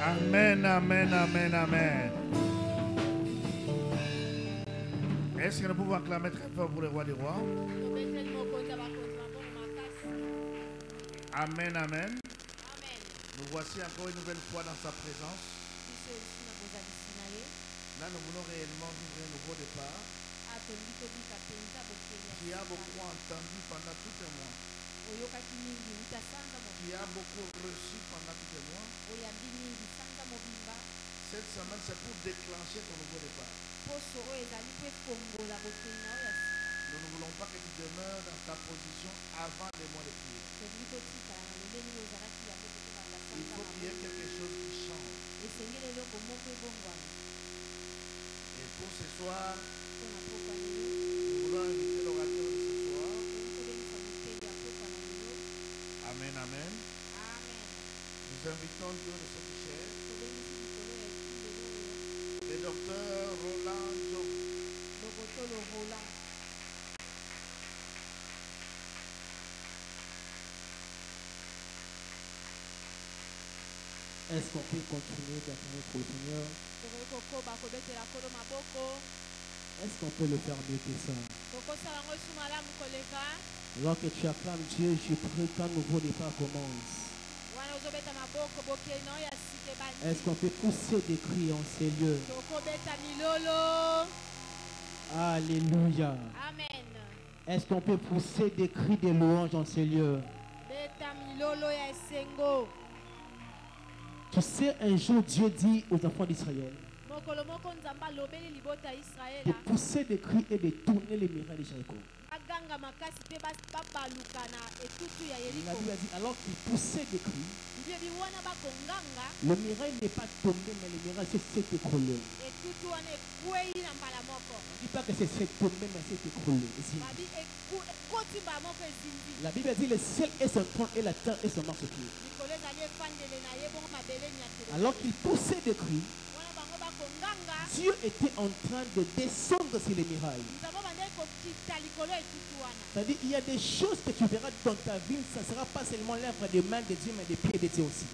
Amen, amen, amen, amen. Est-ce que nous pouvons acclamer très fort pour le roi des rois? Amen, amen. Nous voici encore une nouvelle fois dans sa présence. Là, nous voulons réellement vivre un nouveau départ. Qui a beaucoup entendu pendant tout un mois. Qui a beaucoup reçu pendant tout un mois. Cette semaine, c'est pour déclencher ton nouveau départ. Nous ne voulons pas que tu demeures dans ta position avant les mois de prière. Il faut qu'il y ait quelque chose qui change. Et pour ce soir, nous voulons inviter l'orateur de ce soir. Amen, amen. Nous invitons Dieu de cette chair. Le docteur Roland Job. Est-ce qu'on peut continuer d'attendre pour le Seigneur? Est-ce qu'on peut le faire mieux que ça? Lorsque tu acclames Dieu, je prie qu'un nouveau départ commence. Est-ce qu'on peut pousser des cris en ces lieux? Alléluia. Amen. Est-ce qu'on peut pousser des cris de louange dans ces lieux? Tu sais, un jour Dieu dit aux enfants d'Israël de pousser des cris et de tourner les murailles de Jéricho. La Bible a dit alors qu'ils poussaient des cris, le mirail n'est pas tombé, mais le mirail s'est écroulé. On ne dit pas que c'est tombé, mais c'est écroulé. La Bible dit le ciel est son trône et la terre est son marchepied. Alors qu'ils poussaient des cris, Dieu était en train de descendre sur les murailles. C'est-à-dire il y a des choses que tu verras dans ta vie, ça ne sera pas seulement l'œuvre des mains de Dieu, mais des pieds de Dieu aussi.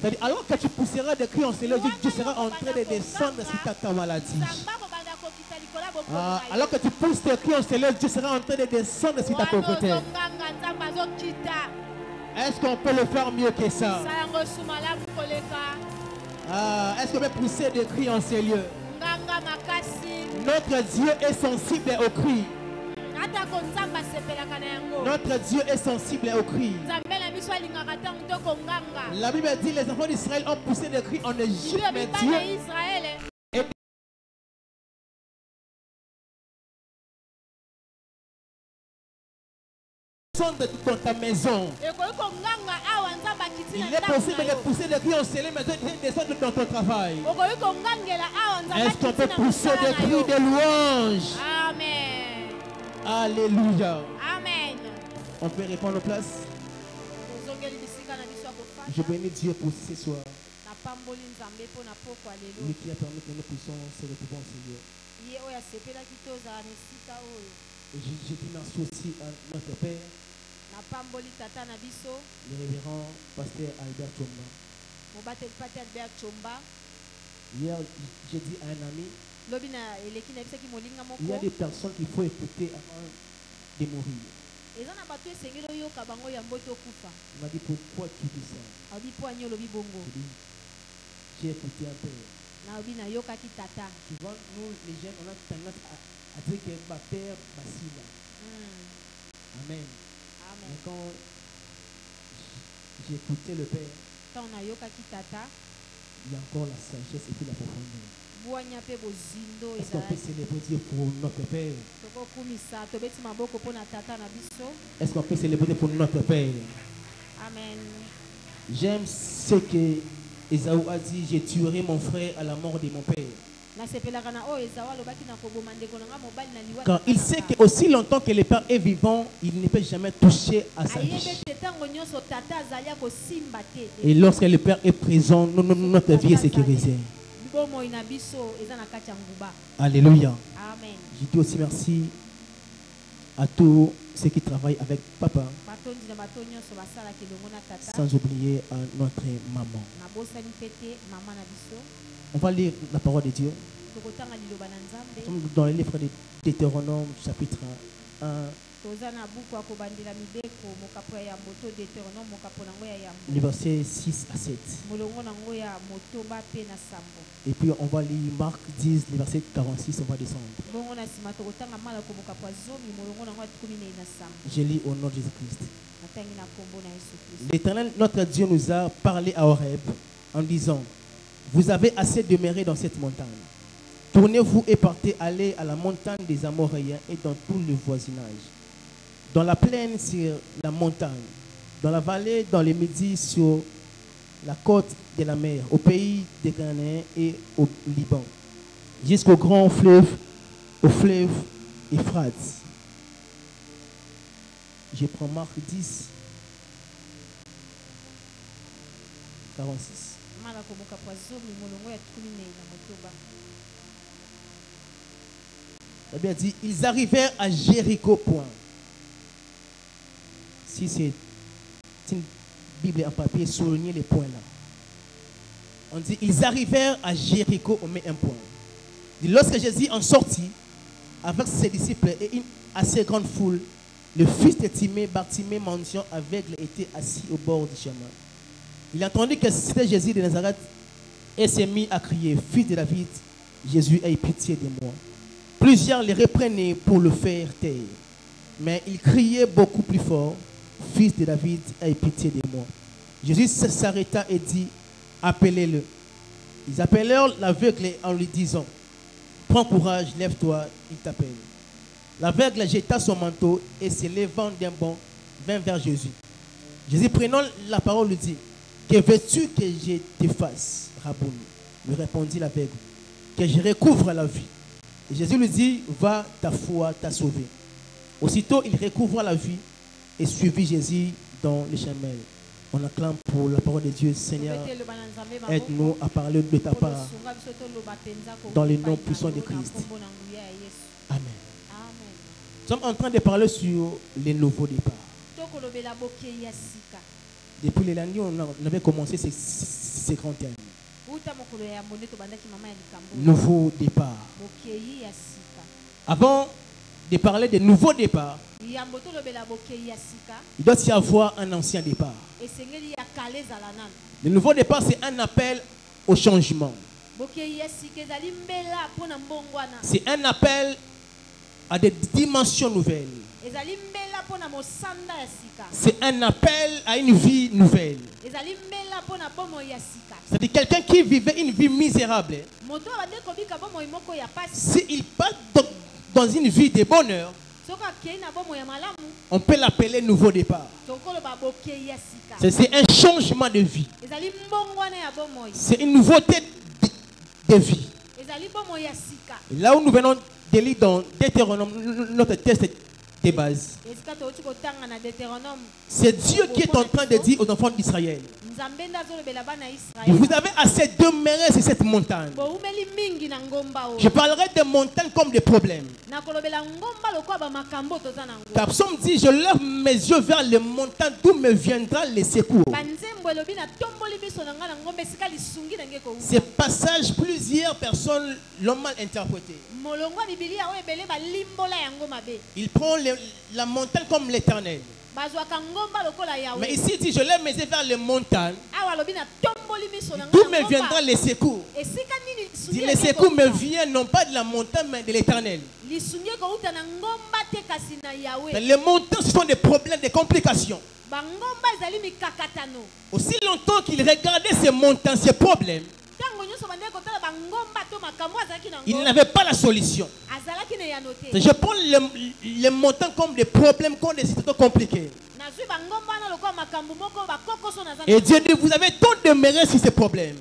C'est-à-dire alors que tu pousseras des cris en cela, Dieu sera en train de descendre sur ta maladie. Alors que tu pousses tes cris en cela, Dieu sera en train de descendre sur ta pauvreté. Est-ce qu'on peut le faire mieux que ça? Est-ce qu'on peut pousser des cris en ces lieux? Notre Dieu est sensible aux cris. Notre Dieu est sensible aux cris. La Bible dit les enfants d'Israël ont poussé des cris en Égypte, mais Dieu est dans ta maison. Il est possible de pousser des cris en célé, mais de descendre dans ton travail. Est-ce qu'on peut pousser des cris de louange? Amen. Alléluia. Amen. On peut répondre aux places. Je bénis Dieu pour ce soir. Lui qui a permis que nous puissions se retrouver en Seigneur. Et je dis merci aussi à notre Père, le révérend pasteur Albert Chomba. Hier, j'ai dit à un ami, il y a des personnes qu'il faut écouter avant de mourir. Il m'a dit pourquoi tu dis ça? J'ai écouté un peu. Tu vois, nous les jeunes, on a tendance à dire que ma père, ma sila. Amen. Mais quand j'ai écouté le Père, il y a encore la sagesse et puis la profondeur. Est-ce qu'on peut célébrer Dieu pour notre Père? Est-ce qu'on peut célébrer pour notre Père? Amen. J'aime ce que Ésaü a dit, j'ai tué mon frère à la mort de mon père. Car il sait que aussi longtemps que le Père est vivant, il ne peut jamais toucher à sa vie. Et lorsque le Père est présent, notre vie est sécurisée. Alléluia. Amen. Je dis aussi merci à tous ceux qui travaillent avec papa, sans oublier à notre maman. On va lire la parole de Dieu. Nous sommes dans le livre de Deutéronome, chapitre 1. Le verset 6 à 7. Et puis on va lire Marc 10, le verset 46, on va descendre. Je lis au nom de Jésus-Christ. L'Éternel, notre Dieu, nous a parlé à Horeb en disant: vous avez assez demeuré dans cette montagne. Tournez-vous et partez, allez à la montagne des Amoréens et dans tout le voisinage. Dans la plaine sur la montagne, dans la vallée, dans le midi, sur la côte de la mer, au pays des Cananéens et au Liban, jusqu'au grand fleuve, au fleuve Euphrate. Je prends Marc 10, 46. La Bible dit, ils arrivèrent à Jéricho, point. Si c'est une Bible en papier, soulignez les points là. On dit, ils arrivèrent à Jéricho, on met un point. Lorsque Jésus en sortit, avec ses disciples et une assez grande foule, le fils de Timée, Bartimée, mendiant aveugle, était assis au bord du chemin. Il entendit que c'était Jésus de Nazareth et s'est mis à crier: fils de David, Jésus, aie pitié de moi. Plusieurs les reprenaient pour le faire taire. Mais il criait beaucoup plus fort: fils de David, aie pitié de moi. Jésus s'arrêta et dit: appelez-le. Ils appelèrent l'aveugle en lui disant: prends courage, lève-toi, il t'appelle. L'aveugle jeta son manteau et se levant d'un bond, vint vers Jésus. Jésus, prenant la parole, lui dit: que veux-tu que je te fasse, Rabouni? Lui répondit l'aveugle: que je recouvre la vie. Et Jésus lui dit: va, ta foi t'a sauvé. Aussitôt, il recouvra la vie et suivit Jésus dans les chemin. On acclame pour la parole de Dieu. Seigneur, aide-nous à parler de ta part dans le nom puissant de Christ. Amen. Nous sommes en train de parler sur les nouveaux départs. Depuis l'année, on avait commencé ces grands thèmes. Nouveau départ. Avant de parler de nouveaux départs, il doit y avoir un ancien départ. Le nouveau départ, c'est un appel au changement. C'est un appel à des dimensions nouvelles. C'est un appel à une vie nouvelle. C'est-à-dire quelqu'un qui vivait une vie misérable. S'il passe dans une vie de bonheur, on peut l'appeler nouveau départ. C'est un changement de vie. C'est une nouveauté de vie. Là où nous venons de lire dans Deutéronome, notre texte de base, c'est Dieu qui est en train de dire aux enfants d'Israël: vous avez assez demeuré sur cette montagne. Je parlerai des montagnes comme des problèmes. Car Psaume dit: je lève mes yeux vers les montagnes, d'où me viendra les secours. Ce passage, plusieurs personnes l'ont mal interprété. Il prend la montagne comme l'Éternel. Mais ici il dit: je lève mes yeux vers les montagnes, d'où me viendront les secours. Si les secours me viennent non pas de la montagne mais de l'Éternel. Les montagnes, ce sont des problèmes, des complications. Aussi longtemps qu'il regardait ces montagnes, ces problèmes, il n'avait pas la solution. Je prends les montagnes comme des problèmes, comme des situations compliquées. Et Dieu dit: vous avez tant demeuré sur ces problèmes.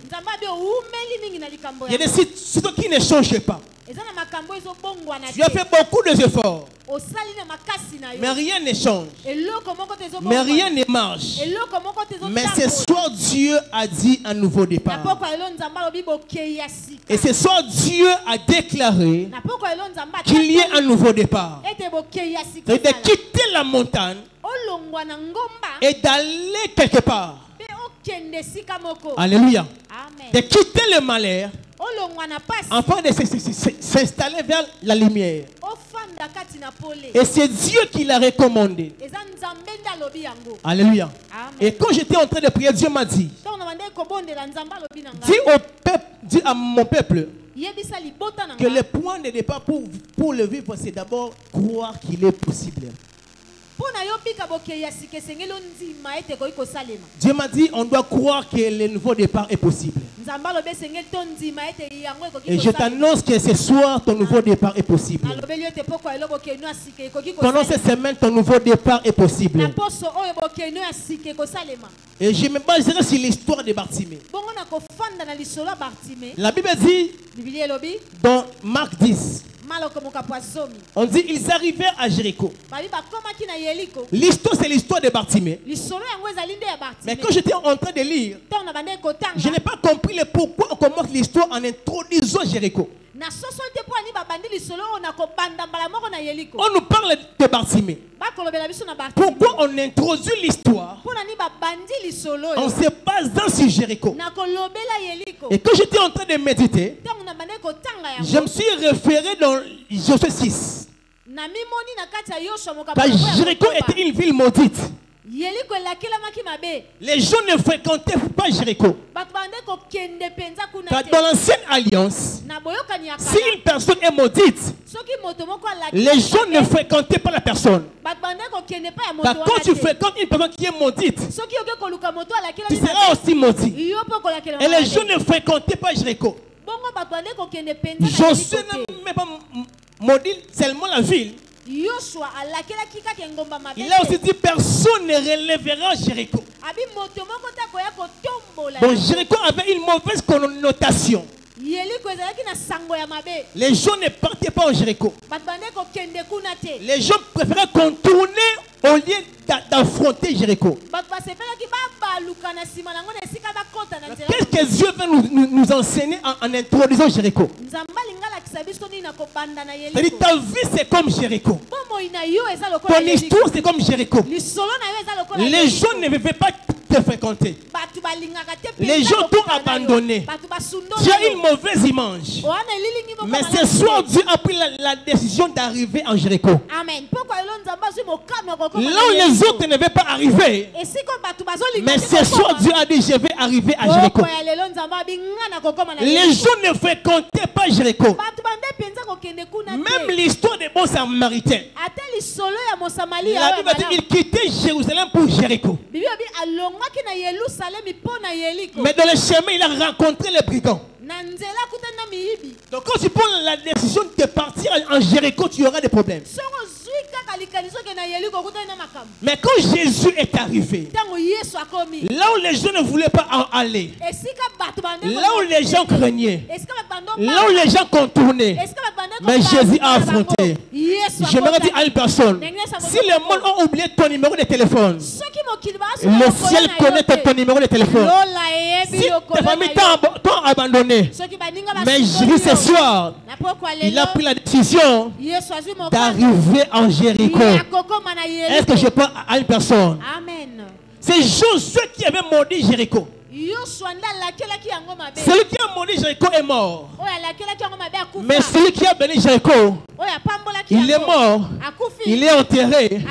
Il y a des situations qui ne changent pas. Tu as fait beaucoup d'efforts. Mais rien ne change. Mais rien ne marche. Mais ce soir, Dieu a dit un nouveau départ. Et ce soir, Dieu a déclaré qu'il y ait un nouveau départ. C'est de quitter la montagne et d'aller quelque part. Alléluia. De quitter le malheur afin de s'installer vers la lumière. Et c'est Dieu qui l'a recommandé. Alléluia. Et quand j'étais en train de prier, Dieu m'a dit, dis à mon peuple que le point de départ pour le vivre, c'est d'abord croire qu'il est possible. Dieu m'a dit, on doit croire que le nouveau départ est possible. Et je t'annonce que ce soir, ton nouveau départ est possible. Pendant cette semaine, ton nouveau départ est possible. Et je me baserai sur l'histoire de Bartimée. La Bible dit, dans Marc 10, on dit ils arrivèrent à Jéricho. L'histoire, c'est l'histoire de Bartimée. Mais quand j'étais en train de lire, je n'ai pas compris le pourquoi on commence l'histoire en introduisant Jéricho. On nous parle de Bartimée. Pourquoi on introduit l'histoire en se basant sur Jéricho? Et quand j'étais en train de méditer, je me suis référé dans Josué 6. Car Jéricho était une ville maudite. Les gens ne fréquentaient pas Jéricho. Car dans l'ancienne alliance, si une personne est maudite, les gens ne fréquentaient pas la personne. Car quand tu fréquentes une personne qui est maudite, tu seras aussi maudit. Et les gens ne fréquentaient pas Jéricho. Josué n'a même pas maudit seulement la ville. Il a aussi dit personne ne relèvera Jéricho. Donc Jéricho avait une mauvaise connotation. Les gens ne partaient pas au Jéricho. Les gens préféraient contourner au lieu d'affronter Jéricho. Qu'est-ce que Dieu veut nous enseigner en introduisant Jéricho? C'est-à-dire ta vie c'est comme Jéricho. Ton histoire c'est comme Jéricho. Les gens ne veulent pas te fréquenter. Les gens t'ont abandonné. Tu as une mauvaise image. Mais ce soir Dieu a pris la décision d'arriver en Jéricho. Là où les autres ne veulent pas arriver. Mais ce soir Dieu a dit je vais arriver à Jéricho. Les gens ne fréquentaient pas Jéricho. Même l'histoire des bons samaritains. La Bible dit qu'il quittait Jérusalem pour Jéricho. Mais dans le chemin, il a rencontré les brigands. Donc quand tu prends la décision de partir en Jéricho, tu auras des problèmes. Mais quand Jésus est arrivé, là où les gens ne voulaient pas en aller, là où les gens craignaient, là où les gens contournaient, mais Jésus a affronté. J'aimerais dire à une personne, si le monde a oublié ton numéro de téléphone, le ciel connaît ton numéro de téléphone. Si ta famille t'a abandonné, mais je dis ce soir, il a pris la décision d'arriver en Jéricho. Est-ce que je parle à une personne? C'est Josué qui avait maudit Jéricho. Celui qui a maudit Jéricho est mort. Mais celui qui a béni Jéricho, il est mort. Il est enterré.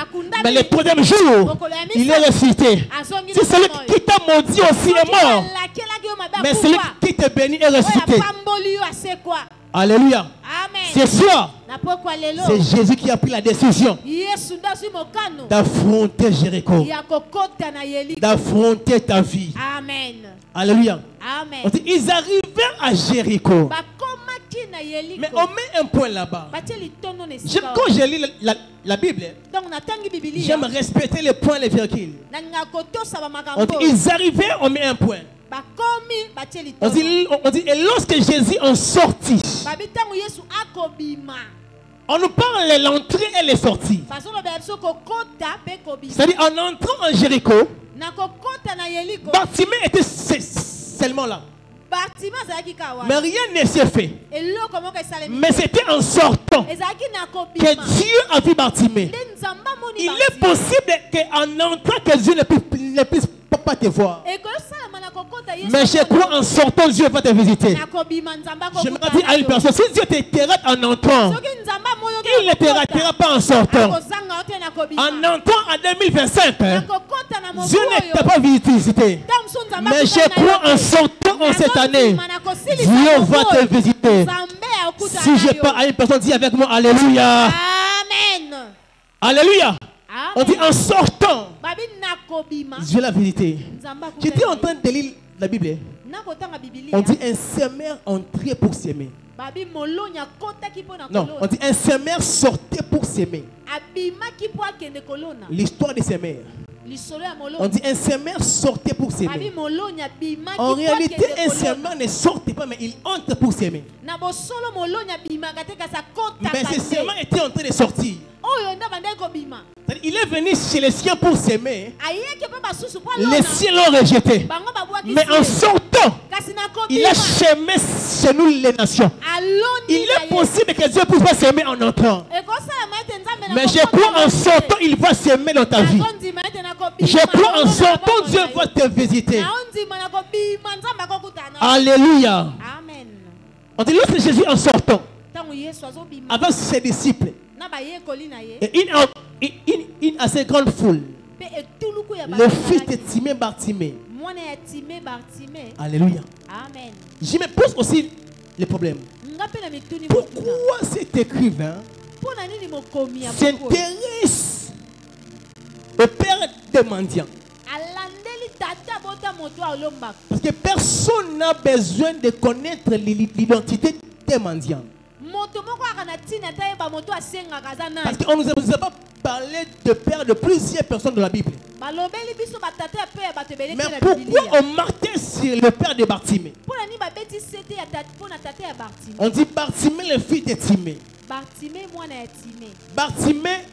Mais le troisième jour, il est ressuscité. Si celui qui t'a maudit aussi est mort, mais celui qui t'a béni est ressuscité. Alléluia. Ce soir, c'est Jésus qui a pris la décision d'affronter Jéricho, d'affronter ta vie. Amen. Alléluia. Amen. On dit, ils arrivèrent à Jéricho. Mais on met un point là-bas. Quand je lis la Bible, j'aime respecter les points, les virgules. On dit, ils arrivèrent, on met un point. On dit, et lorsque Jésus en sortit, On nous parle de l'entrée et les sorties. C'est-à-dire en entrant en Jéricho, Bartimée était seulement là. Mais rien ne s'est fait. Mais c'était en sortant que Dieu a vu Bartimée. Il est possible qu'en entrant que Dieu ne puisse pas te voir. Mais je crois en sortant Dieu va te visiter. Je me dis à une personne, si Dieu te rate en entrant, il ne te ratera pas en sortant. En entrant en 2025, Dieu ne t'a pas visité. Mais je crois en sortant en cette année, Dieu va te visiter. Si je parle à une personne, dis avec moi, Alléluia. Amen. Alléluia. Amen. On dit en sortant, Dieu l'a visité. J'étais en train de lire la Bible. On dit un semeur entrait pour s'aimer. Non, on dit un semeur sortait pour s'aimer. L'histoire des semeurs. On dit un semeur sortait pour s'aimer. En réalité, un semeur ne sortait pas, mais il entre pour s'aimer. Mais ce semeur était en train de sortir. Il est venu chez les siens pour s'aimer. Les siens l'ont rejeté. Mais en sortant, il a semé chez nous les nations. Il est possible que Dieu puisse pas s'aimer en entrant. Mais je crois en sortant, il va s'aimer dans ta vie. Je crois en sortant, Dieu va te visiter. Alléluia. Amen. On dit lorsque Jésus en sortant, avec ses disciples, et une assez grande foule, le fils de Timée Bartimée. Alléluia. Amen. Je me pose aussi le problème. Pourquoi cet écrivain s'intéresse au père des mendiants? Parce que personne n'a besoin de connaître l'identité des mendiants. Parce qu'on ne nous a pas parlé de père de plusieurs personnes de la Bible. Mais pourquoi on marquait sur le père de Bartimée? On dit Bartimée, le fils de Timée. Bartimée,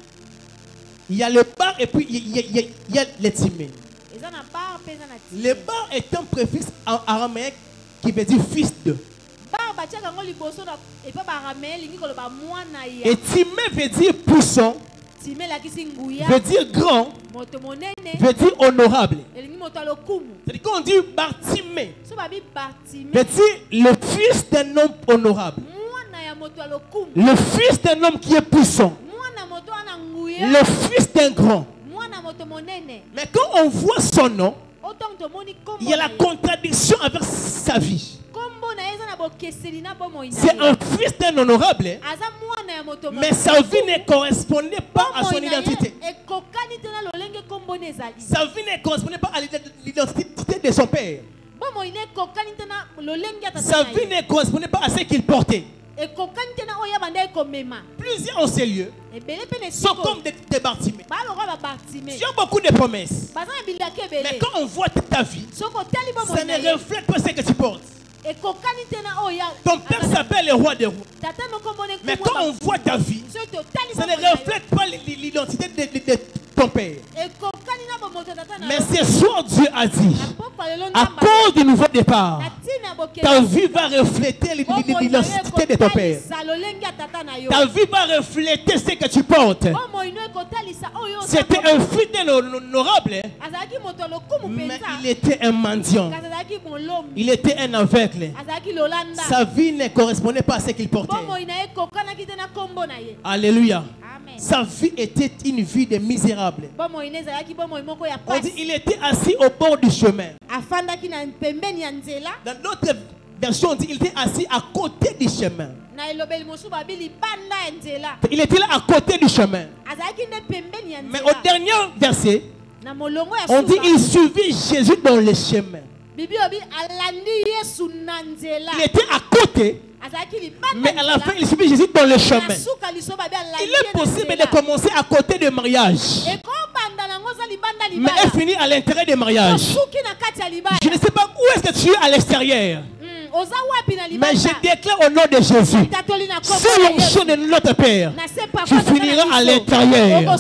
il y a le bar et puis il y a le Timée. Le bar est un préfixe araméen qui veut dire fils de. Et Timée veut dire puissant, veut dire grand, veut dire honorable. C'est-à-dire qu'on dit Bartimée, veut dire le fils d'un homme honorable, le fils d'un homme qui est puissant, le fils d'un grand. Mais quand on voit son nom, il y a la contradiction avec sa vie. C'est un fils d'un honorable, mais sa vie ne correspondait pas à son identité. Sa vie ne correspondait pas à l'identité de son père. Sa vie ne correspondait pas à ce qu'il portait. Plusieurs en ces lieux sont comme des Bartimée. Ils ont beaucoup de promesses. Mais quand on voit ta vie, ça ne reflète pas ce que tu portes. Ton père s'appelle le roi des rois. Mais quand on voit ta vie, ça ne reflète pas l'identité de ton père. Mais ce soir, Dieu a dit, à cause du nouveau départ, ta vie va refléter l'identité de ton père. Ta vie va refléter ce que tu portes. C'était un fidèle honorable, mais il était un mendiant. Il était un aveugle. Sa vie ne correspondait pas à ce qu'il portait. Alléluia. Sa vie était une vie de misérable. On dit il était assis au bord du chemin. Dans d'autres versions, on dit il était assis à côté du chemin. Il était là à côté du chemin. Mais au dernier verset, on dit il suivit Jésus dans le chemin. Il était à côté, mais à la fin il suivit Jésus dans le chemin. Il est possible de commencer à côté du mariage, mais elle finit à l'intérieur du mariage. Je ne sais pas où est-ce que tu es à l'extérieur. Mais je déclare au nom de Jésus, c'est l'onction de notre Père. Tu finiras à l'intérieur.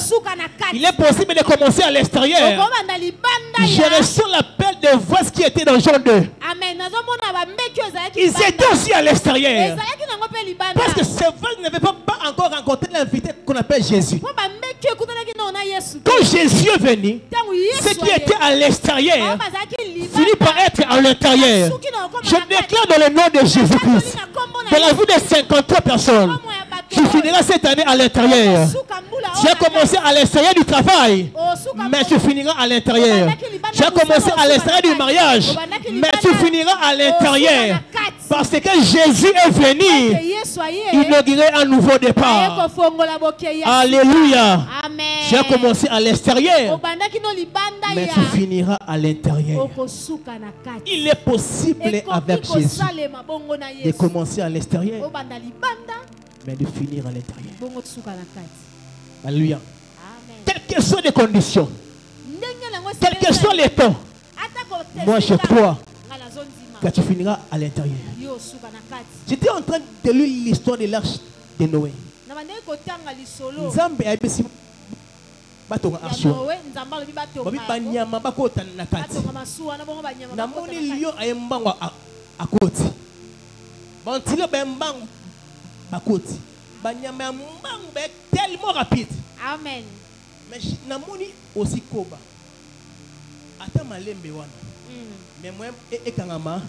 Il est possible de commencer à l'extérieur. Je ressens l'appel de voix qui était dans Jean 2. Ils étaient aussi à l'extérieur. Parce que ces voix n'avaient pas encore rencontré l'invité qu'on appelle Jésus. Quand Jésus est venu, ce qui était à l'extérieur finit par être à l'intérieur. Je déclare dans le nom de Jésus-Christ, dans la vie de 53 personnes, tu finiras cette année à l'intérieur. Tu as commencé à l'extérieur du travail, mais tu finiras à l'intérieur. Tu as commencé à l'extérieur du mariage, mais tu finiras à l'intérieur. Parce que Jésus est venu inaugurer un nouveau départ. Alléluia. Tu as commencé à l'extérieur, mais tu finiras à l'intérieur. Il est possible avec Jésus de commencer à l'extérieur, mais de finir à l'intérieur. Alléluia. Quelles que soient les conditions, quels que soient les temps, moi je crois que tu finiras à l'intérieur. J'étais en train de lire l'histoire de l'arche de Noé. Nzambe ayebisi batonga arche. Babi banyama bakota na kati. Namoni lion ayembangwa akoti. Bantilo bembangu bakoti. Banyama ya mbangu be tellement rapide. Amen. Mais namoni aussi koba. Ata malembe wana. Mais moi ekangama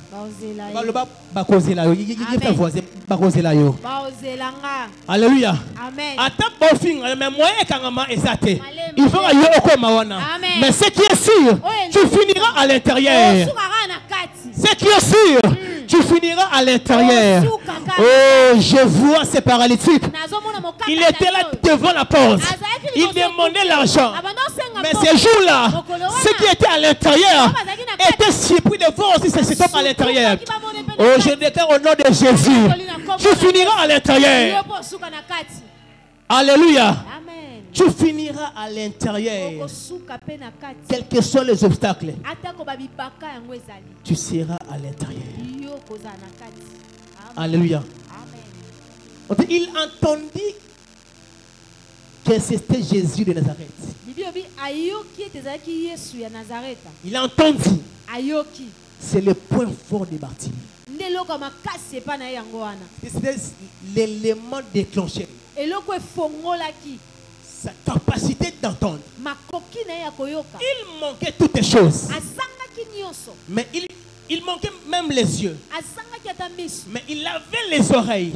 baloba bakozela yo yita voisin bakozela yo. Alléluia. Amen. Ata bofinga mais moi ekangama ezate. Il faut yo okoma wana. Mais ce qui est sûr, tu finiras à l'intérieur. Ce qui est sûr, tu finiras à l'intérieur. Oh, je vois ces paralytiques. Il était là devant la porte. Il demandait l'argent. Mais ces jours-là, ceux qui étaient à l'intérieur étaient surpris de voir aussi cet homme à l'intérieur. Oh, je déclare au nom de Jésus, tu finiras à l'intérieur. Alléluia. Tu finiras à l'intérieur. Quels que soient les obstacles, tu seras à l'intérieur. Alléluia. Il entendit que c'était Jésus de Nazareth. Il a entendu. C'est le point fort de Bartimée. C'était l'élément déclenché. Sa capacité d'entendre. Il manquait toutes les choses. Mais il manquait même les yeux. Mais il avait les oreilles.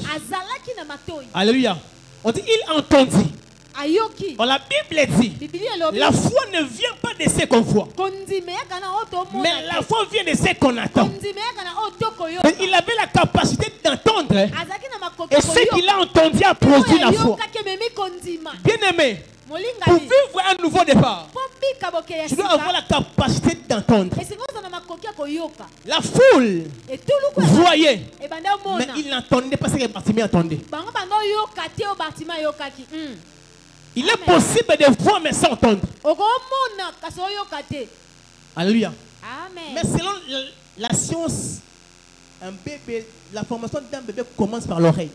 Alléluia. On dit il entendit. La Bible dit la foi ne vient pas de ce qu'on voit, mais la foi vient de ce qu'on attend. Mais il avait la capacité d'entendre, et ce qu'il a entendu a produit la foi. Bien aimé, pour vivre un nouveau départ, tu dois avoir la capacité d'entendre. La foule voyait, mais il n'entendait pas ce que Bartimée entendait. Il est possible de voir mais sans entendre. Alléluia. Mais selon la science, un bébé, la formation d'un bébé commence par l'oreille.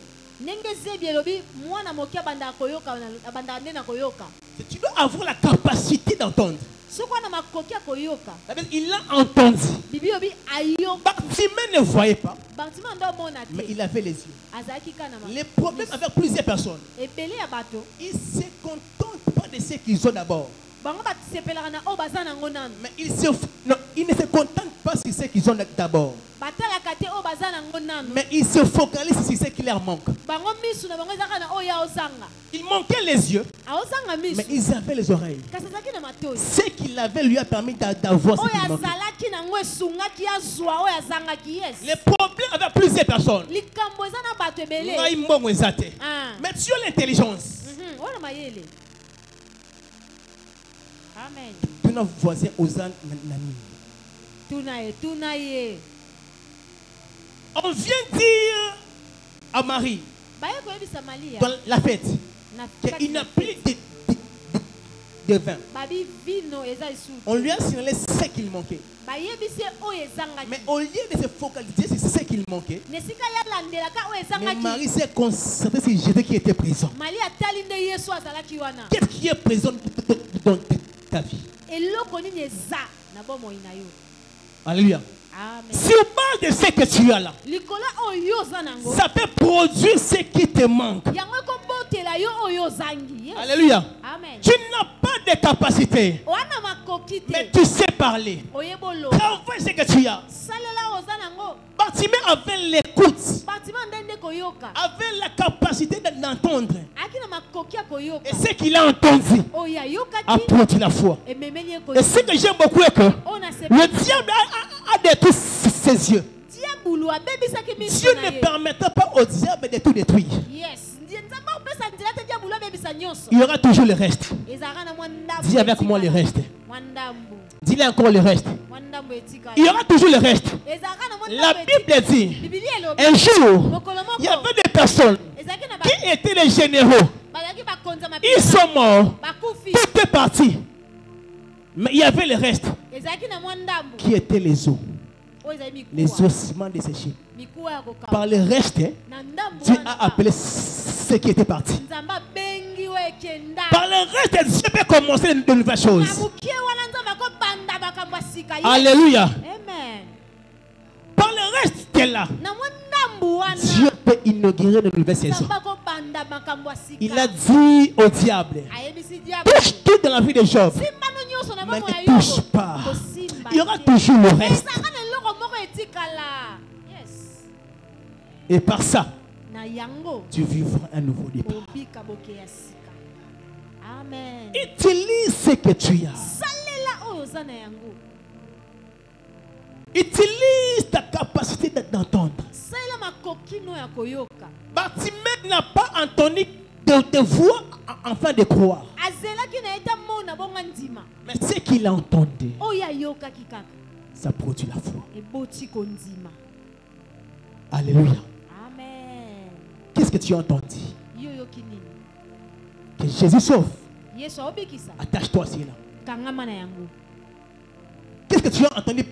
Tu dois avoir la capacité d'entendre. Il a entendu. Bartimée ne voyait pas, mais il avait les yeux. Les problèmes avec plusieurs personnes, ils ne se contentent pas de ce qu'ils ont d'abord, mais ils ne se contentent pas sur ce qu'ils ont d'abord, mais ils se focalisent sur ce qui leur manque. Ils manquaient les yeux, mais ils avaient les oreilles. Ce qu'il avait lui a permis d'avoir ce qu'il manquait. Les problèmes avec plusieurs personnes, mais tu as l'intelligence. Tu n'as voisin aux ânes. On vient dire à Marie dans la fête qu'il n'a plus de vin. babi vino eza lisusu On lui a signalé ce qu'il manquait. bayebisi oyo ezangaki Mais au lieu de se focaliser sur ce qu'il manquait, nesika yalandelaka oyo mais ezangaki Marie s'est concentrée sur Jésus qui était présent. mali atali nde yesu azalaki wana Qu'est-ce qui est présent dans ta vie? eloko nini eza na bomoi na yo. Alléluia. Amen. Si on parle de ce que tu as là, likolo oyo oza nango ça peut produire ce qui te manque. yango ekobotela yo oyo ozangi. Yes. Alléluia. Amen. Tu n'as pas de capacité, wana makoki mais te tu sais parler. oyebolo Travaille ce que tu as. salela oza nango Bartimée avait l'écoute, batima ndende koyoka avait la capacité d'entendre. aki na makoki ya koyoka Et ce qu'il a entendu oyo a ayokaki produit la foi. ememeli ye Et ce que j'aime beaucoup est que oyo na le diable a détruit ses yeux. diabulu abebisaki miso Dieu na ne ye. permettra pas au diable de tout détruire. Yes. nzambe opesa nzela te diabulu abebisa nyonso Il y aura toujours le reste. ezalaka na mwa ndambo Dis avec moi le etikala. reste. mwa ndambo Dis-le encore le reste. mwa ndambo etikala. Il y aura toujours le reste. ezalaka na mwa La ndambo Bible dit, bibilia elobi un jour, mokolo il y moko avait des personnes ezalaki na qui étaient les généraux. bazalaki bakonza Ils sont morts. bakufi Tout est parti. Mais il y avait le reste ezalaki na mwa ndambo qui étaient les os. oyo ezali Les mikuwa ossements desséchés. mikuwa ya kokaba Par le reste, na ndambo Dieu wana a appelé ce qui était parti. nzambe abengi oyo ekenda Par le reste, Dieu peut commencer de nouvelles na choses. mokie wana nzambe akobanda makambo ya sika. Yes. Alléluia. Amen. Par le reste qui est là, na mwa ndambo wana Dieu peut inaugurer de nouvelles saisons. nzambe akobanda makambo ya sika. Il a dit au diable, ayebisi diable touche tout dans la vie de Job, simbano nyonso na mais bomoi ya ne touche Yobo. pas. Kosimba Il y aura te. toujours le reste. ezalaka na eloko moko etikala. Yes. Et par ça, na yango tu vivras un nouveau départ. obika boke ya sika. Amen. Utilise ce que tu as. salela oyo oza na yango Utilise ta capacité d'entendre. salela makoki no ya koyoka. Bartimée n'a pas entendu de voix afin de croire. azelaki na ye te mona bongo ndima Mais ce qu'il a entendu, oyo ayokaki kaka ça produit la foi. eboti kondima. Alléluia. Amen. Qu'est-ce que tu as entendu? yo yoki nini Que Jésus sauve. yesu aobikisa Attache-toi à cela. kangama na yango. Qu'est-ce que tu as entendu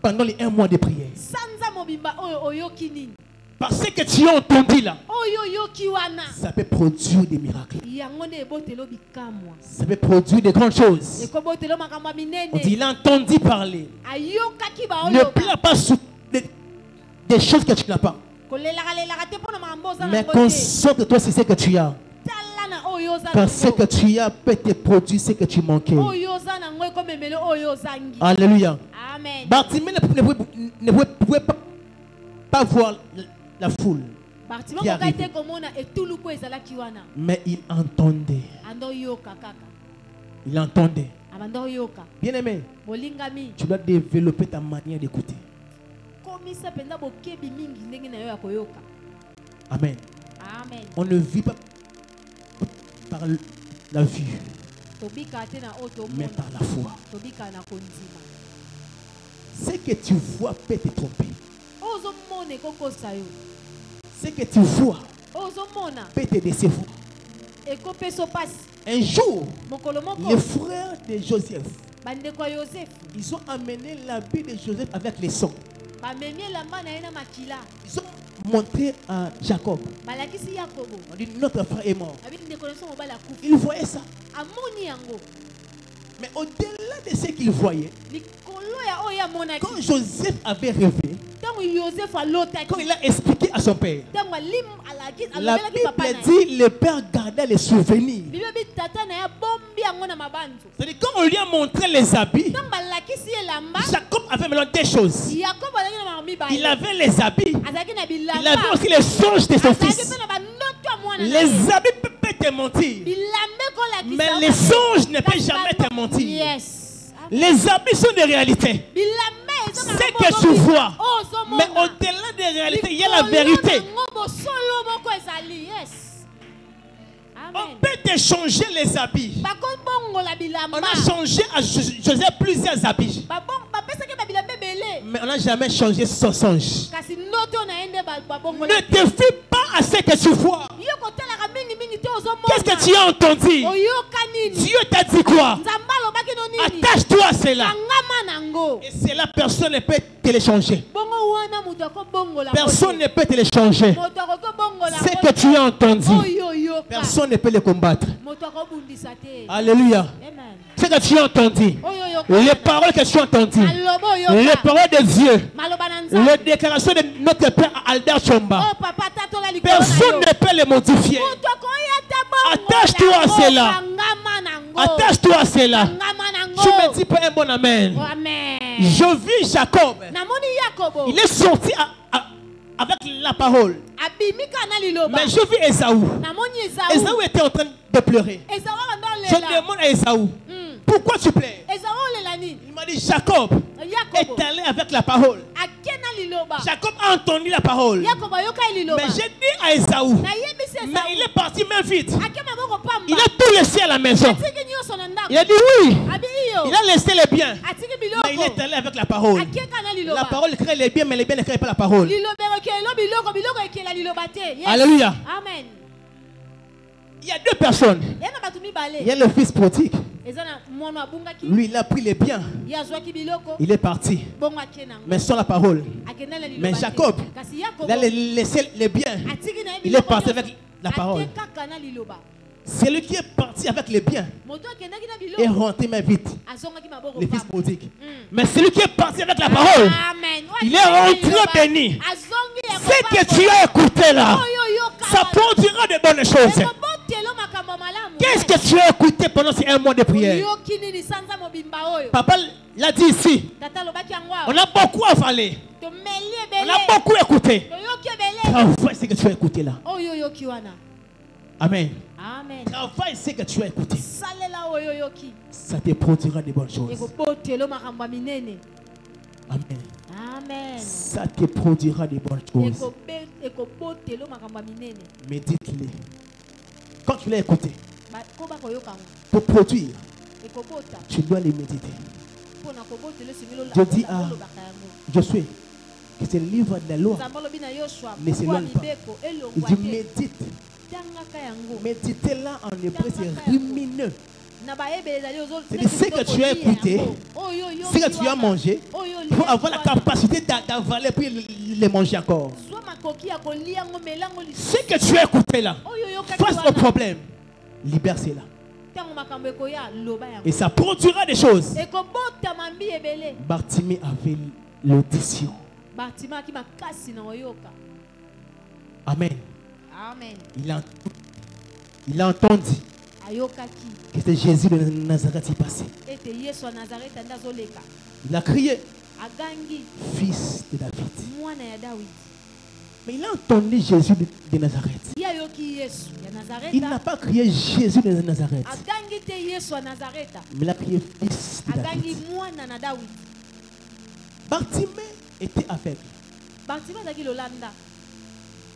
pendant les 1 mois de prière? sanza mobimba oyo oyoki nini Parce que tu as entendu là, oyo oyoki wana ça peut produire des miracles. yango nde ebotelo bikamwa Ça peut produire de grandes choses. ekobotelo makambo ya On dit, minene. il a entendu parler. ayokaki Ne baoyoka pleure pas sur des choses que tu n'as pas. kolelakalelaka te mpona makambo oza Mais nango te. concentre-toi sur ce que tu as. tala na oyo oza Car ce que nango tu as peut te produire ce que tu manquais. oyo oza nango ekomemele oyo ozangi. Alléluia. Amen. Bartimée ne pouvait pas voir la foule. bartima qui kokai arrive. te komona etuluku ezalaki wana Mais il entendait. ando yoka kaka Il entendait. abanda yoka Bien-aimé, bolingami tu dois développer ta manière d'écouter. komisa mpenza bokebi mingi ndenge na yo ya koyoka. Amen. Amen. On ne vit pas par la vue, tobika te na oyo mais tomona par la foi. tobika na kondima. Ce que tu vois peut te tromper. oyo ozomona ekokosa yo Ce que tu vois oyo ozomona peut te décevoir. ekopesa pasi. Un jour, mokolo les moko frères de Joseph, bandeko ya yosefu ils ont amené l'habit de Joseph avec les sons. bamemi elamba na ye na makila Ils ont montré à Jacob. balakisi yakobo On dit, notre frère est mort. abi ndeko na biso mobali akufi Il voyait ça. amoni yango Mais au-delà de ce qu'il voyait, likolo ya oyo amonaki quand Joseph avait rêvé, ntango yosefu alotaki quand il a expliqué à son père, ntango la alobelaki papa Bible na ye dit le père gardait les souvenirs. bibebi tata na ye bombi yango na mabanzo. C'est-à-dire, quand on lui a montré les habits, ntango balakisi elamba Jacob avait mélangé des choses. yakobo azalaki na makambo mibale. Il avait les habits, azalaki na il bilamba avait aussi les songes de son azalaki fils. mpe na bandoto ya mwana na ye. Les habits peuvent te mentir, bilamba ekolakisa mais yo les te. songes ne peuvent Kasi jamais te mentir. yes. Les habits sont des réalités. bilamba eza na C'est makambo que tu ozomona. vois. Oyo ozomona. Mais au-delà des réalités, il y a la Likolo vérité. nango bosolo moko ezali. Yes. On Amen. peut te changer les habits. bakobongola On bilamba a changé à Joseph plusieurs habits. bapesaki babilamba ebele Mais on n'a jamais changé son songe. kasi ndoto na ye nde babongola Ne te fie pas à ce que tu vois. yo kotalaka mingimingi te Qu'est-ce que tu ozomona as entendu? oyokani Dieu t'a dit quoi? Nzamba alobaki no nini? Attache-toi à cela. Kangama nango. Et cela, personne ne peut téléchanger. Bongo wana mutu akobongola. Personne ne peut téléchanger. Moto akobongola. Ce que tu as entendu, Oyo yoka. personne ne peut le combattre. Moto akobundisa te. Alléluia. Amen. Ce que tu as entendu, Oyo yoka. les paroles que tu as entendues, Alobo yoka. les paroles de Dieu, Maloba na Nzambe. les déclarations de notre Père Albert Chomba, Oh papa tato la likolo na personne yo. ne peut les modifier. Moto akoya ta bongo. Attache-toi à cela. Kangama nango. Attache-toi à cela. Kangama nango. Tu me dis pas un bon amen. Amen. Je vis Jacob. Namoni Yakobo. Il est sorti avec la parole. Abimika na liloba. Mais je vis Esaü. Namoni Esaú. Esaü était en train de pleurer. Esaú anda Je lela. demande à Esaü, pourquoi tu pleures? Esaú lela nini? Il m'a dit, Jacob Yakobo. est allé avec la parole. Akena liloba. Jacob a entendu la parole. Yakobo yoka liloba. Mais j'ai dit à Esaü, Na yebisi Esaú. mais il est parti même vite. Akema boko pamba. Il a tout laissé à la maison. Atiki nyoso na ndako. Il a dit oui. Abi iyo. Il a laissé les biens. Atiki biloko. Mais il est allé avec la parole. Akeka na liloba. La parole crée les biens, mais les biens ne créent pas la parole. Liloba okelo biloko biloko ekela liloba te. Yes. Alléluia. Amen. Il y a deux personnes. Yana batu mibale. Il y a le fils prodigue. Ezana mwana abungaki. Lui, il a pris les biens. Yazwaki biloko. Il est parti. Bongo akena. Mais sans la parole. Akena la liloba. Mais Jacob, Kasi Yakobo. il a laissé les biens. Atiki na Il est parti avec la parole. Akeka na liloba. C'est lui qui est parti avec les biens Moto akendaki na et biloko. rentré mais vite. Azongaki maboko. Le fils pamba. prodigue. Mais celui qui est parti avec la parole, Amen. il est rentré béni. Azongi Ce que tu as écouté là, ça produira de bonnes choses. Qu'est-ce que tu as écouté pendant ces un mois de prière? Papa l'a dit ici. On a beaucoup avalé. On a beaucoup écouté. Travaille ce que tu as écouté là. Amen. Amen. Travaille ce que tu as écouté. Salela oyoyoki. Ça te produira de bonnes choses. Ekobotelo makambo minene. Amen. Amen. Ça te produira de bonnes choses. Ekobotelo makambo minene. Médite-les. Quand tu l'as écouté, Koba koyoka. pour produire, Ekobota. tu dois les méditer. Pona kobotelo similo la. Je dis à Josué que c'est le livre de la loi. Laissez-le pas. Il dit médite. Méditez-là en hébreu, c'est rumineux. C'est ce que tu as écouté, ce que tu as mangé, pour avoir la capacité d'avaler puis les manger encore. Ce que tu as écouté là, face au problème, libère cela. Et ça produira des choses. Bartimée avait l'audition. Amen. Amen. Il a entendu que c'était Jésus de Nazareth qui passait. Il a crié, fils de David. Mais il a entendu Jésus de Nazareth. Il n'a pas crié Jésus de Nazareth. Mais il a crié fils de David. Bartimée était aveugle.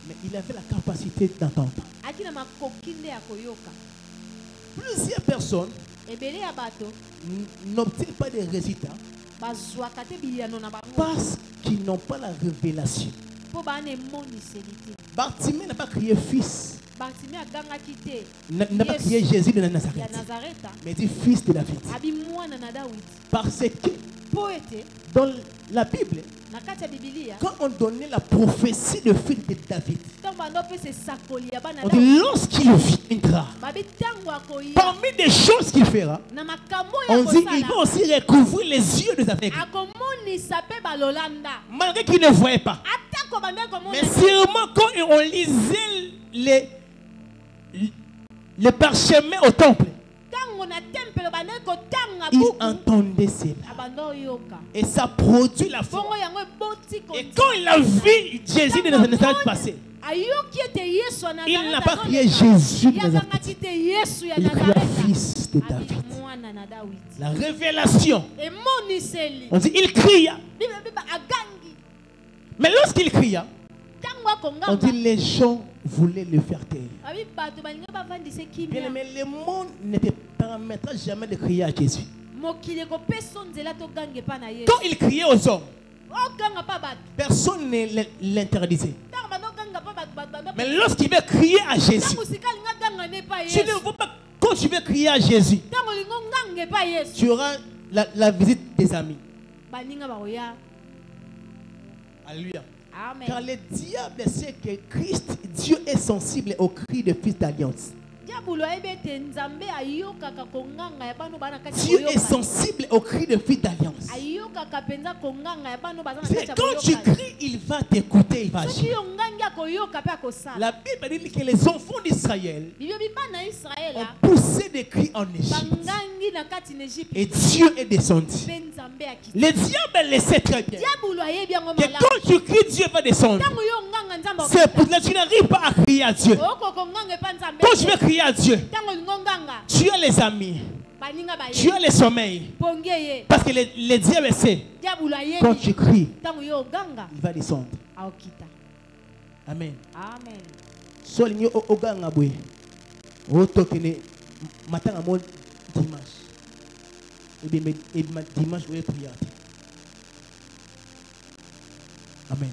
Mais il avait la capacité d'entendre. Plusieurs personnes n'obtiennent pas de résultats parce qu'ils n'ont pas la révélation. Bartimée n'a pas crié fils. N'a pas crié Jésus de Nazareth. Mais dit fils de David. Parce que dans la Bible, quand on donnait la prophétie de fils de David, on dit lorsqu'il viendra, parmi des choses qu'il fera, on dit il va aussi recouvrir les yeux des aveugles. Malgré qu'il ne voyait pas. Mais sûrement quand on lisait les parchemins au temple, il entendait cela. Et ça produit la foi. Et quand il a vu Jésus de Nazareth passer, il n'a pas crié Jésus de Nazareth. Il cria fils de David. La révélation. On dit il cria. Mais lorsqu'il cria, on dit les gens voulaient le faire taire. Bien aimé, le monde ne te permettra jamais de crier à Jésus. Quand il criait aux hommes, personne ne l'interdisait. Mais lorsqu'il veut crier à Jésus, tu ne vois pas Quand tu veux crier à Jésus, ntango olingi ongange epai Yesu tu auras la visite des amis. baninga bakoya. Alléluia. Amen. Car le diable sait que Christ, Dieu est sensible au cri de fils d'alliance. diabolo ayebi ete nzambe ayokaka konganga ya bano bana kati Dieu ya est sensible au cri de fils d'alliance. ayokaka penza konganga ya bano baza na C'est kati ya quand tu boyokani. cries, il va t'écouter, il va soki agir. yo ngangi akoyoka mpe akosala. La Bible dit que les enfants d'Israël bibi bana ya Israele ont poussé des cris en Égypte. bangangi na kati na Egypte Et Dieu est descendu. mpe nzambe akiti. Le diable le sait très bien. diabolo ayebi yango Que malamu. quand tu cries, Dieu va descendre. ntango yo nganga nzambe C'est pour que tu n'arrives pas à crier à Dieu. okoko nganga epa nzambe Quand tu veux crier à Dieu, ntango olingo nganga tu as les amis, baninga tu baye as le sommeil. ponge ye Parce que le diable sait, diabolo quand ayebi tu cries, ntango yo oganga il va descendre. aokita. Amen. Amen. So lingi oganga boye. Otokene matanga mo dimanche. Et bien dimanche vous prière. Amen.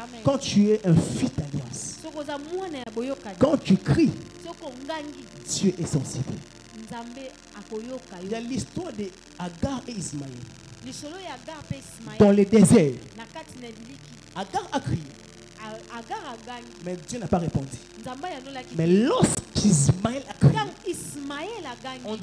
Amen. Quand tu es un fils d'alliance, sokoza mwana ya boyokani quand tu cries, soko ngangi Dieu est sensible. nzambe akoyoka Il y a yo. l'histoire de Agar et Ismaël lisolo ya Agar mpe Ismael dans le désert. na kati na biliki. Agar a crié, Agar agangi mais Dieu n'a pas répondu. nzambe ayandolaki. Mais lorsqu'Ismaël a crié, ntango Ismael agangi